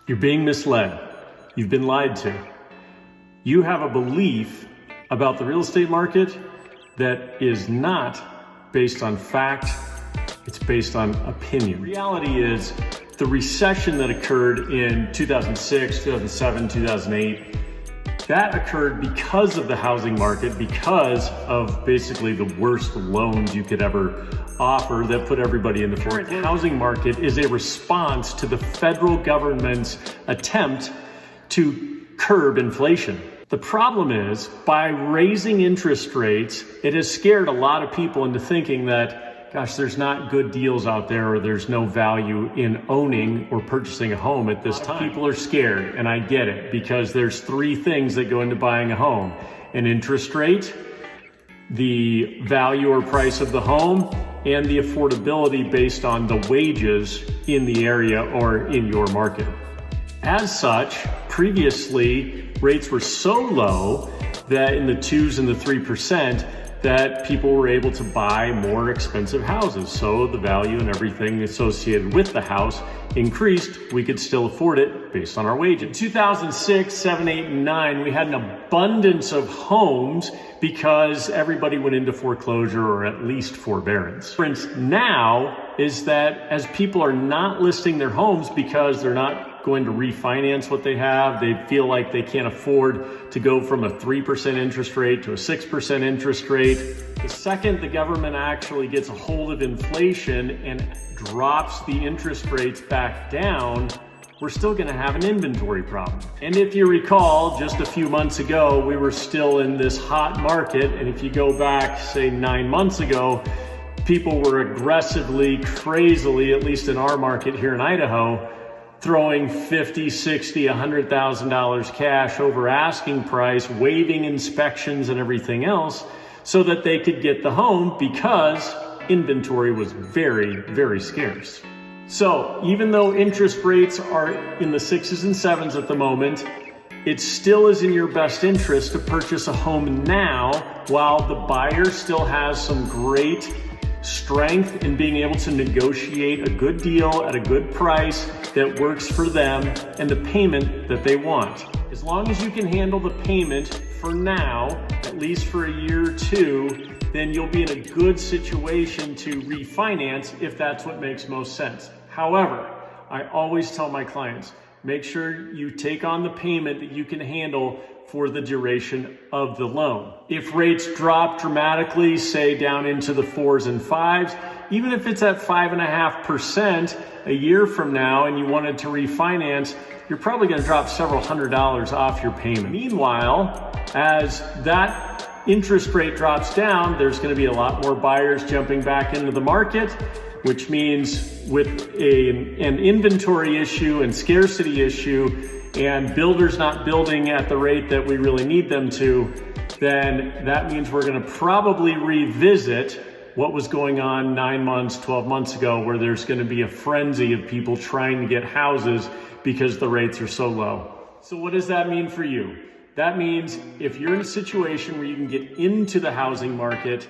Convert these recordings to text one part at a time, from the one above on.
You're being misled. You've been lied to. You have a belief about the real estate market that is not based on fact, it's based on opinion. The reality is the recession that occurred in 2006, 2007, 2008, that occurred because of the housing market, because of basically the worst loans you could ever offer that put everybody in the current housing market is a response to the federal government's attempt to curb inflation. The problem is, by raising interest rates, it has scared a lot of people into thinking that, gosh, there's not good deals out there, or there's no value in owning or purchasing a home at this time. People are scared, and I get it, because there's three things that go into buying a home: an interest rate, the value or price of the home, and the affordability based on the wages in the area or in your market. As such, previously, rates were so low that in the 2s and the 3% that people were able to buy more expensive houses. So the value and everything associated with the house increased. We could still afford it based on our wages. In 2006, 7, 8, and 9, we had an abundance of homes because everybody went into foreclosure or at least forbearance. The difference now is that as people are not listing their homes because they're not going to refinance what they have, they feel like they can't afford to go from a 3% interest rate to a 6% interest rate. The second the government actually gets a hold of inflation and drops the interest rates back down, we're still going to have an inventory problem. And if you recall, just a few months ago, we were still in this hot market. And if you go back, say 9 months ago, people were aggressively, crazily, at least in our market here in Idaho, throwing $50,000, $60,000, $100,000 cash over asking price, waiving inspections and everything else so that they could get the home because inventory was very, very scarce. So even though interest rates are in the 6s and 7s at the moment, it still is in your best interest to purchase a home now while the buyer still has some great strength in being able to negotiate a good deal at a good price that works for them and the payment that they want. As long as you can handle the payment for now, at least for a year or two, then you'll be in a good situation to refinance if that's what makes most sense. However, I always tell my clients, make sure you take on the payment that you can handle for the duration of the loan. If rates drop dramatically, say down into the 4s and 5s, even if it's at 5.5% a year from now and you wanted to refinance, you're probably going to drop several $100s off your payment. Meanwhile, as that interest rate drops down, there's going to be a lot more buyers jumping back into the market, which means with an inventory issue and scarcity issue, and builders not building at the rate that we really need them to, then that means we're going to probably revisit what was going on 9 months, 12 months ago, where there's going to be a frenzy of people trying to get houses because the rates are so low. So what does that mean for you? That means if you're in a situation where you can get into the housing market,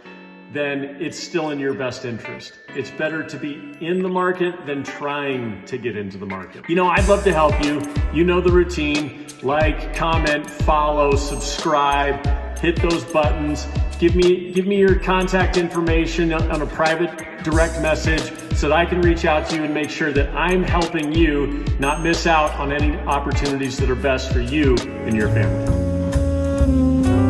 then it's still in your best interest. It's better to be in the market than trying to get into the market. You know, I'd love to help you. You know the routine. Like, comment, follow, subscribe, hit those buttons. Give me your contact information on a private direct message so that I can reach out to you and make sure that I'm helping you not miss out on any opportunities that are best for you and your family.